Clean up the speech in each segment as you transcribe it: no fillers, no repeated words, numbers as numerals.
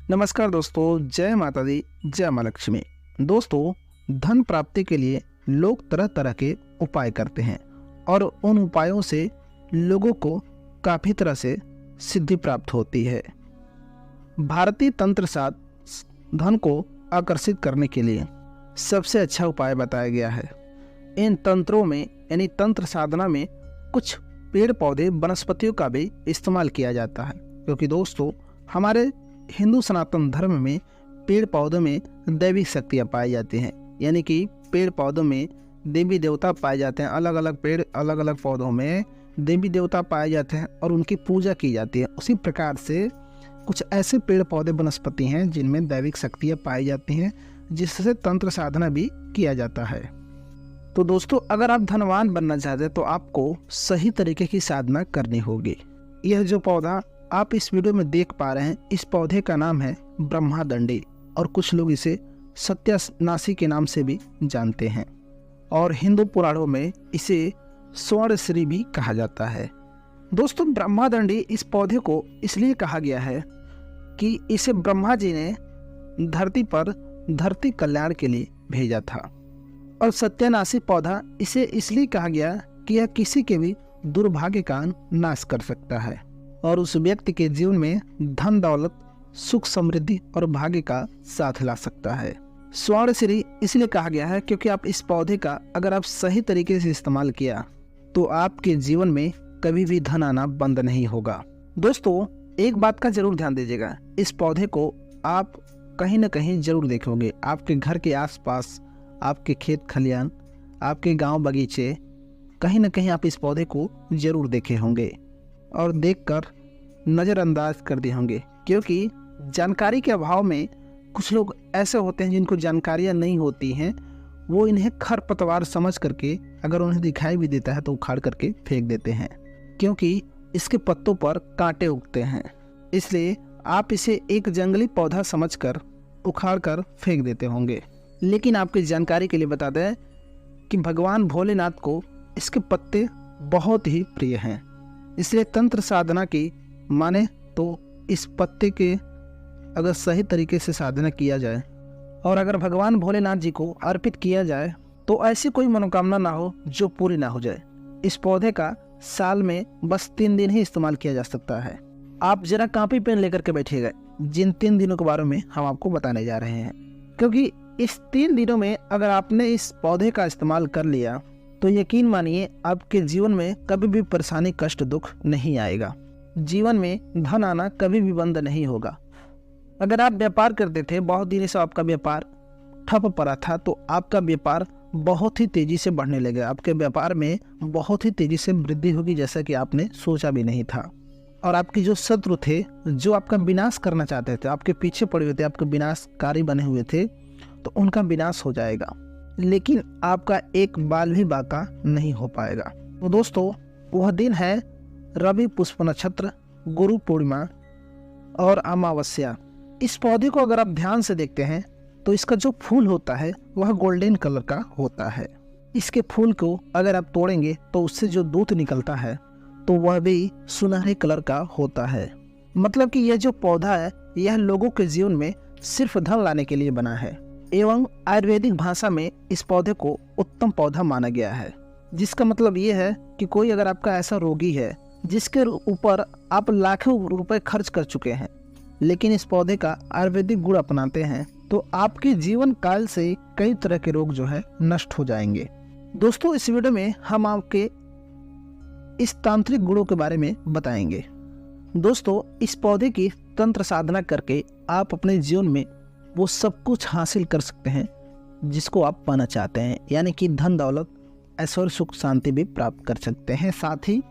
नमस्कार दोस्तों, जय माता दी, जय माँ लक्ष्मी। दोस्तों, धन प्राप्ति के लिए लोग तरह तरह के उपाय करते हैं और उन उपायों से लोगों को काफ़ी तरह से सिद्धि प्राप्त होती है। भारतीय तंत्र शास्त्र धन को आकर्षित करने के लिए सबसे अच्छा उपाय बताया गया है। इन तंत्रों में यानी तंत्र साधना में कुछ पेड़ पौधे वनस्पतियों का भी इस्तेमाल किया जाता है, क्योंकि दोस्तों हमारे हिंदू सनातन धर्म में पेड़ पौधों में दैविक शक्तियाँ पाई जाती हैं, यानी कि पेड़ पौधों में देवी देवता पाए जाते हैं। अलग अलग पेड़ अलग अलग पौधों में देवी देवता पाए जाते हैं और उनकी पूजा की जाती है। उसी प्रकार से कुछ ऐसे पेड़ पौधे वनस्पति हैं जिनमें दैविक शक्तियाँ पाई जाती हैं, जिससे तंत्र साधना भी किया जाता है। तो दोस्तों, अगर आप धनवान बनना चाहते हैं तो आपको सही तरीके की साधना करनी होगी। यह जो पौधा आप इस वीडियो में देख पा रहे हैं, इस पौधे का नाम है ब्रह्मादंडी और कुछ लोग इसे सत्यानाशी के नाम से भी जानते हैं और हिंदू पुराणों में इसे स्वर्णश्री भी कहा जाता है। दोस्तों, ब्रह्मादंडी इस पौधे को इसलिए कहा गया है कि इसे ब्रह्मा जी ने धरती पर धरती कल्याण के लिए भेजा था, और सत्यानाशी पौधा इसे इसलिए कहा गया कि यह किसी के भी दुर्भाग्य का नाश कर सकता है और उस व्यक्ति के जीवन में धन दौलत, सुख समृद्धि और भाग्य का साथ ला सकता है। स्वर्णश्री इसलिए कहा गया है क्योंकि आप इस पौधे का अगर आप सही तरीके से इस्तेमाल किया तो आपके जीवन में कभी भी धन आना बंद नहीं होगा। दोस्तों, एक बात का जरूर ध्यान दीजिएगा, इस पौधे को आप कहीं न कहीं जरूर देखोगे। आपके घर के आसपास, आपके खेत खलियान, आपके गांव बगीचे, कहीं न कहीं आप इस पौधे को जरूर देखे होंगे और देखकर नज़रअंदाज कर दिए होंगे, क्योंकि जानकारी के अभाव में कुछ लोग ऐसे होते हैं जिनको जानकारियाँ नहीं होती हैं, वो इन्हें खरपतवार समझ करके अगर उन्हें दिखाई भी देता है तो उखाड़ करके फेंक देते हैं, क्योंकि इसके पत्तों पर कांटे उगते हैं। इसलिए आप इसे एक जंगली पौधा समझकर उखाड़ कर फेंक देते होंगे। लेकिन आपकी जानकारी के लिए बता दें कि भगवान भोलेनाथ को इसके पत्ते बहुत ही प्रिय हैं, इसलिए तंत्र साधना की माने तो इस पत्ते के अगर सही तरीके से साधना किया जाए और अगर भगवान भोलेनाथ जी को अर्पित किया जाए तो ऐसी कोई मनोकामना ना हो जो पूरी ना हो जाए। इस पौधे का साल में बस 3 दिन ही इस्तेमाल किया जा सकता है। आप जरा कॉपी पेन लेकर के बैठिएगा, जिन 3 दिनों के बारे में हम आपको बताने जा रहे हैं, क्योंकि इस 3 दिनों में अगर आपने इस पौधे का इस्तेमाल कर लिया तो यकीन मानिए आपके जीवन में कभी भी परेशानी, कष्ट, दुख नहीं आएगा। जीवन में धन आना कभी भी बंद नहीं होगा। अगर आप व्यापार करते थे, बहुत दिनों से आपका व्यापार ठप पड़ा था, तो आपका व्यापार बहुत ही तेज़ी से बढ़ने लगेगा। आपके व्यापार में बहुत ही तेज़ी से वृद्धि होगी, जैसा कि आपने सोचा भी नहीं था। और आपके जो शत्रु थे, जो आपका विनाश करना चाहते थे, आपके पीछे पड़े हुए थे, आपके विनाशकारी बने हुए थे, तो उनका विनाश हो जाएगा। लेकिन आपका एक बाल भी बाका नहीं हो पाएगा। तो दोस्तों, वह दिन है रवि पुष्प नक्षत्र, गुरु पूर्णिमा और अमावस्या। इस पौधे को अगर आप ध्यान से देखते हैं तो इसका जो फूल होता है वह गोल्डन कलर का होता है। इसके फूल को अगर आप तोड़ेंगे तो उससे जो दूध निकलता है तो वह भी सुनहरे कलर का होता है। मतलब कि यह जो पौधा है यह लोगों के जीवन में सिर्फ धन लाने के लिए बना है, एवं आयुर्वेदिक भाषा में इस पौधे को उत्तम पौधा माना गया है। जिसका मतलब ये है कि कोई अगर आपका ऐसा रोगी है जिसके ऊपर आप लाखों रुपए खर्च कर चुके हैं, लेकिन इस पौधे का आयुर्वेदिक गुण अपनाते हैं, तो आपके जीवन काल से कई तरह के रोग जो है नष्ट हो जाएंगे। दोस्तों, इस वीडियो में हम आपके इस तांत्रिक गुणों के बारे में बताएंगे। दोस्तों, इस पौधे की तंत्र साधना करके आप अपने जीवन में वो सब कुछ हासिल कर सकते हैं जिसको आप पाना चाहते हैं, यानी कि धन दौलत, ऐश्वर्य, सुख, शांति भी प्राप्त कर सकते हैं। साथ ही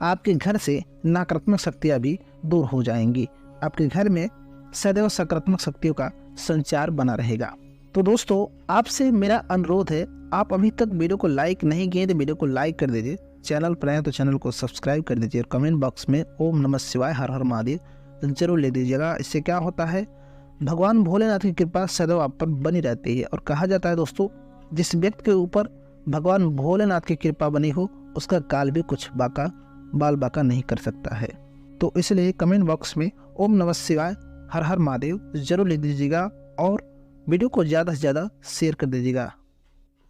आपके घर से नकारात्मक शक्तियाँ भी दूर हो जाएंगी। आपके घर में सदैव सकारात्मक शक्तियों का संचार बना रहेगा। तो दोस्तों, आपसे मेरा अनुरोध है, आप अभी तक वीडियो को लाइक नहीं किए तो वीडियो को लाइक कर दीजिए, चैनल पर आए तो चैनल को सब्सक्राइब कर दीजिए और कमेंट बॉक्स में ओम नमः शिवाय, हर हर महादेव जरूर ले दीजिएगा। इससे क्या होता है, भगवान भोलेनाथ की कृपा सदैव आप पर बनी रहती है। और कहा जाता है दोस्तों, जिस व्यक्ति के ऊपर भगवान भोलेनाथ की कृपा बनी हो उसका काल भी कुछ बाल बाका नहीं कर सकता है। तो इसलिए कमेंट बॉक्स में ओम नमः शिवाय, हर हर महादेव जरूर लिख दीजिएगा और वीडियो को ज़्यादा से ज़्यादा शेयर कर दीजिएगा।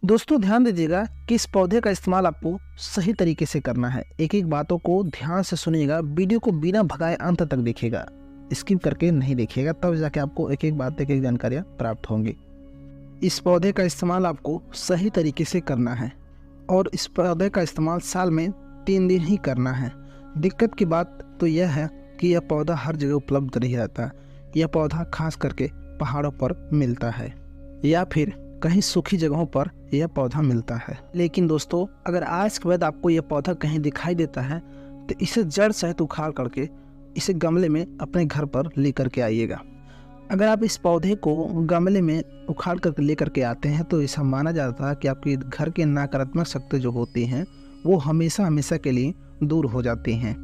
दोस्तों ध्यान दीजिएगा कि इस पौधे का इस्तेमाल आपको सही तरीके से करना है। एक एक बातों को ध्यान से सुनिएगा, वीडियो को बिना भगाए अंत तक देखिएगा, स्किप करके नहीं देखिएगा, तब जाके आपको एक एक बात एक एक जानकारियाँ प्राप्त होंगी। इस पौधे का इस्तेमाल आपको सही तरीके से करना है और इस पौधे का इस्तेमाल साल में 3 दिन ही करना है। दिक्कत की बात तो यह है कि यह पौधा हर जगह उपलब्ध नहीं रहता। यह पौधा खास करके पहाड़ों पर मिलता है या फिर कहीं सूखी जगहों पर यह पौधा मिलता है। लेकिन दोस्तों अगर आज के बाद आपको यह पौधा कहीं दिखाई देता है तो इसे जड़ सहित उखाड़ करके इसे गमले में अपने घर पर लेकर के आइएगा। अगर आप इस पौधे को गमले में उखाड़ कर लेकर के आते हैं तो ऐसा माना जाता है कि आपके घर के नकारात्मक शक्ति जो होती हैं वो हमेशा हमेशा के लिए दूर हो जाती हैं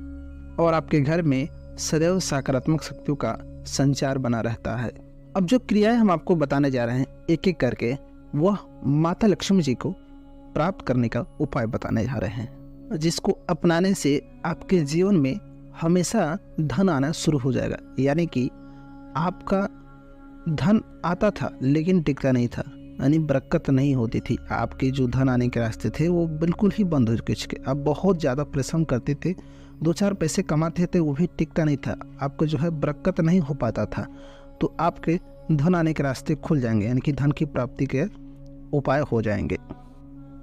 और आपके घर में सदैव सकारात्मक शक्तियों का संचार बना रहता है। अब जो क्रियाएं हम आपको बताने जा रहे हैं एक एक करके, वह माता लक्ष्मी जी को प्राप्त करने का उपाय बताने जा रहे हैं, जिसको अपनाने से आपके जीवन में हमेशा धन आना शुरू हो जाएगा। यानी कि आपका धन आता था लेकिन टिकता नहीं था, यानी बरकत नहीं होती थी। आपके जो धन आने के रास्ते थे वो बिल्कुल ही बंद हो चुके। आप बहुत ज़्यादा परिश्रम करते थे, 2-4 पैसे कमाते थे, वो भी टिकता नहीं था। आपको जो है बरकत नहीं हो पाता था। तो आपके धन आने के रास्ते खुल जाएंगे, यानी कि धन की प्राप्ति के उपाय हो जाएंगे।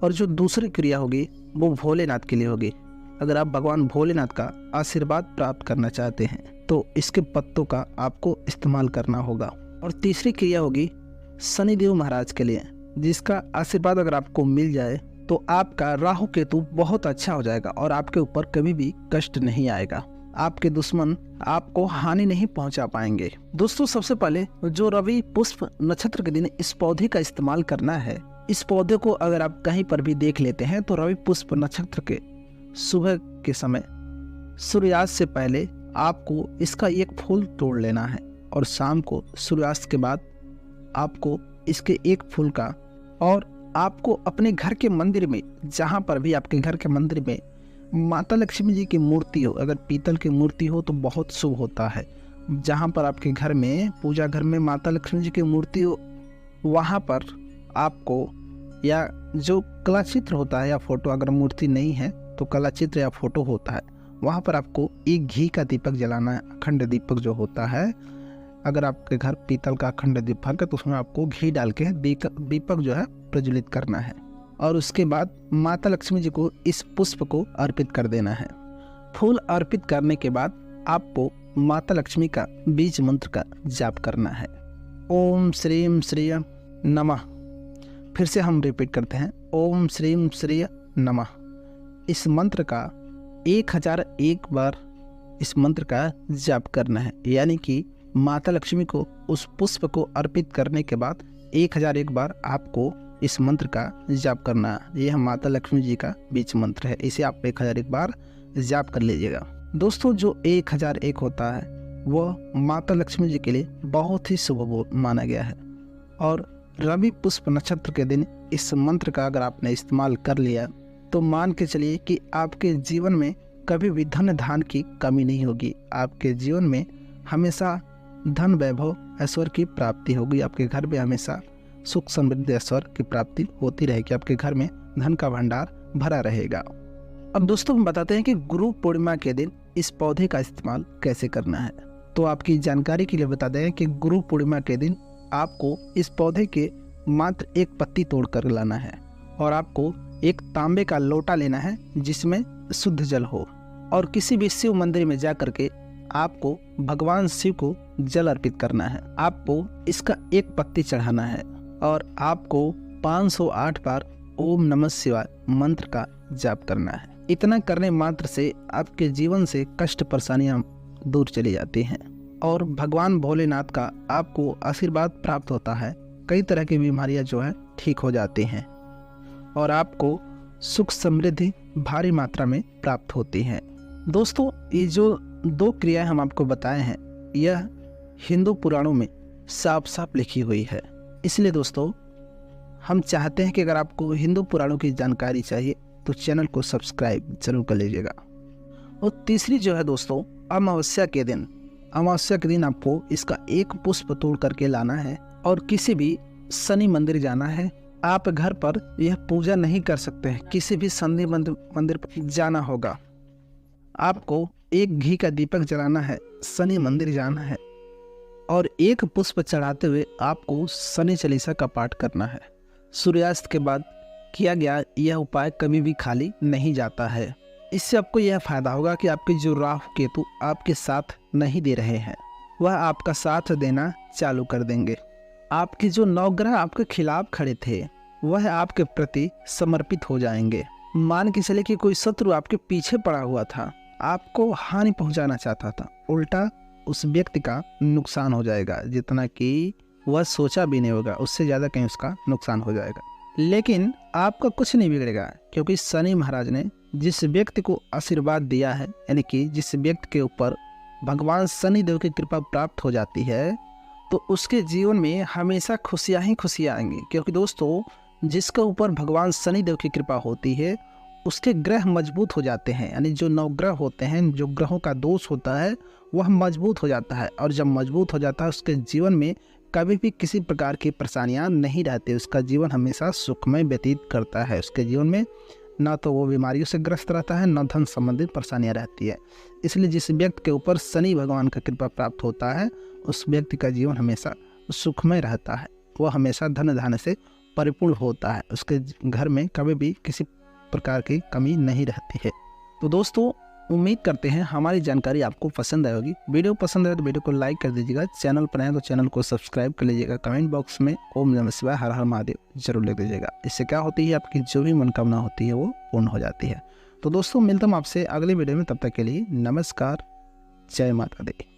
और जो दूसरी क्रिया होगी वो भोलेनाथ के लिए होगी। अगर आप भगवान भोलेनाथ का आशीर्वाद प्राप्त करना चाहते हैं तो इसके पत्तों का आपको इस्तेमाल करना होगा। और तीसरी क्रिया होगी शनिदेव महाराज के लिए, जिसका आशीर्वाद अगर आपको मिल जाए तो आपका राहु केतु बहुत अच्छा हो जाएगा और आपके ऊपर कभी भी कष्ट नहीं आएगा। आपके दुश्मन आपको हानि नहीं पहुंचा पाएंगे। दोस्तों सबसे पहले जो रवि पुष्प नक्षत्र के दिन इस पौधे का इस्तेमाल करना है, इस पौधे को अगर आप कहीं पर भी देख लेते हैं तो रवि पुष्प नक्षत्र के सुबह के समय सूर्यास्त से पहले आपको इसका एक फूल तोड़ लेना है और शाम को सूर्यास्त के बाद आपको इसके एक फूल का, और आपको अपने घर के मंदिर में, जहाँ पर भी आपके घर के मंदिर में माता लक्ष्मी जी की मूर्ति हो, अगर पीतल की मूर्ति हो तो बहुत शुभ होता है। जहाँ पर आपके घर में पूजा घर में माता लक्ष्मी जी की मूर्ति हो, वहाँ पर आपको, या जो कलाचित्र होता है या फोटो, अगर मूर्ति नहीं है तो कलाचित्र या फोटो होता है, वहाँ पर आपको एक घी का दीपक जलाना है। अखंड दीपक जो होता है, अगर आपके घर पीतल का अखंड दीपक है तो उसमें आपको घी डाल के दीपक जो है प्रज्वलित करना है और उसके बाद माता लक्ष्मी जी को इस पुष्प को अर्पित कर देना है। फूल अर्पित करने के बाद आपको माता लक्ष्मी का बीज मंत्र का जाप करना है। ओम श्रीम श्रीय नमः। फिर से हम रिपीट करते हैं, ओम श्रीम श्रीय नमः। इस मंत्र का 1001 बार इस मंत्र का जाप करना है। यानी कि माता लक्ष्मी को उस पुष्प को अर्पित करने के बाद 1001 बार आपको इस मंत्र का जाप करना है। यह माता लक्ष्मी जी का बीज मंत्र है, इसे आप 1001 बार जाप कर लीजिएगा। दोस्तों जो 1001 होता है वह माता लक्ष्मी जी के लिए बहुत ही शुभ माना गया है और रवि पुष्प नक्षत्र के दिन इस मंत्र का अगर आपने इस्तेमाल कर लिया तो मान के चलिए कि आपके जीवन में कभी भी धन धान की कमी नहीं होगी। आपके जीवन में हमेशा धन वैभव ऐश्वर्य की प्राप्ति होगी। आपके घर में हमेशा सुख समृद्धि ऐश्वर्य की प्राप्ति होती रहेगी। आपके घर में धन का भंडार भरा रहेगा। अब दोस्तों हम बताते हैं कि गुरु पूर्णिमा के दिन इस पौधे का इस्तेमाल कैसे करना है। तो आपकी जानकारी के लिए बता दें कि गुरु पूर्णिमा के दिन आपको इस पौधे के मात्र एक पत्ती तोड़ कर लाना है और आपको एक तांबे का लोटा लेना है जिसमें शुद्ध जल हो और किसी भी शिव मंदिर में जा करके आपको भगवान शिव को जल अर्पित करना है। आपको इसका एक पत्ती चढ़ाना है और आपको 508 बार ओम नमः शिवाय मंत्र का जाप करना है। इतना करने मात्र से आपके जीवन से कष्ट परेशानियां दूर चली जाती हैं और भगवान भोलेनाथ का आपको आशीर्वाद प्राप्त होता है। कई तरह की बीमारियां जो है ठीक हो जाती हैं और आपको सुख समृद्धि भारी मात्रा में प्राप्त होती हैं। दोस्तों ये जो 2 क्रियाएं हम आपको बताए हैं यह हिंदू पुराणों में साफ साफ लिखी हुई है। इसलिए दोस्तों हम चाहते हैं कि अगर आपको हिंदू पुराणों की जानकारी चाहिए तो चैनल को सब्सक्राइब जरूर कर लीजिएगा। और तीसरी जो है दोस्तों, अमावस्या के दिन अमावस्या के दिन आपको इसका एक पुष्प तोड़ करके लाना है और किसी भी शनि मंदिर जाना है। आप घर पर यह पूजा नहीं कर सकते हैं, किसी भी शनि मंदिर पर जाना होगा। आपको एक घी का दीपक जलाना है, शनि मंदिर जाना है और एक पुष्प चढ़ाते हुए आपको शनि चालीसा का पाठ करना है। सूर्यास्त के बाद किया गया यह उपाय कभी भी खाली नहीं जाता है। इससे आपको यह फायदा होगा कि आपके जो राहु केतु आपके साथ नहीं दे रहे हैं, वह आपका साथ देना चालू कर देंगे। आपके जो नवग्रह आपके खिलाफ खड़े थे, वह आपके प्रति समर्पित हो जाएंगे। मान के चले कि कोई शत्रु आपके पीछे पड़ा हुआ था, आपको हानि पहुंचाना चाहता था, उल्टा उस व्यक्ति का नुकसान हो जाएगा। जितना कि वह सोचा भी नहीं होगा, उससे ज़्यादा कहीं उसका नुकसान हो जाएगा। लेकिन आपका कुछ नहीं बिगड़ेगा, क्योंकि शनि महाराज ने जिस व्यक्ति को आशीर्वाद दिया है, यानी कि जिस व्यक्ति के ऊपर भगवान शनि देव की कृपा प्राप्त हो जाती है, तो उसके जीवन में हमेशा खुशियाँ ही खुशियाँ आएंगी। क्योंकि दोस्तों, जिसके ऊपर भगवान शनि देव की कृपा होती है, उसके ग्रह मजबूत हो जाते हैं। यानी जो नवग्रह होते हैं, जो ग्रहों का दोष होता है, वह मजबूत हो जाता है। और जब मजबूत हो जाता है, उसके जीवन में कभी भी किसी प्रकार की परेशानियां नहीं रहती। उसका जीवन हमेशा सुखमय व्यतीत करता है। उसके जीवन में ना तो वो बीमारियों से ग्रस्त रहता है, न धन संबंधित परेशानियां रहती है। इसलिए जिस व्यक्ति के ऊपर शनि भगवान का कृपा प्राप्त होता है, उस व्यक्ति का जीवन हमेशा सुखमय रहता है। वह हमेशा धन धान्य से परिपूर्ण होता है। उसके घर में कभी भी किसी प्रकार की कमी नहीं रहती है। तो दोस्तों, उम्मीद करते हैं हमारी जानकारी आपको पसंद आई होगी। वीडियो पसंद आए तो वीडियो को लाइक कर दीजिएगा। चैनल पर आए तो चैनल को सब्सक्राइब कर लीजिएगा। कमेंट बॉक्स में ओम नमः शिवाय हर हर महादेव जरूर लिख दीजिएगा। इससे क्या होती है, आपकी जो भी मनोकामना होती है वो पूर्ण हो जाती है। तो दोस्तों, मिलता हूँ आपसे अगले वीडियो में। तब तक के लिए नमस्कार, जय माता दी।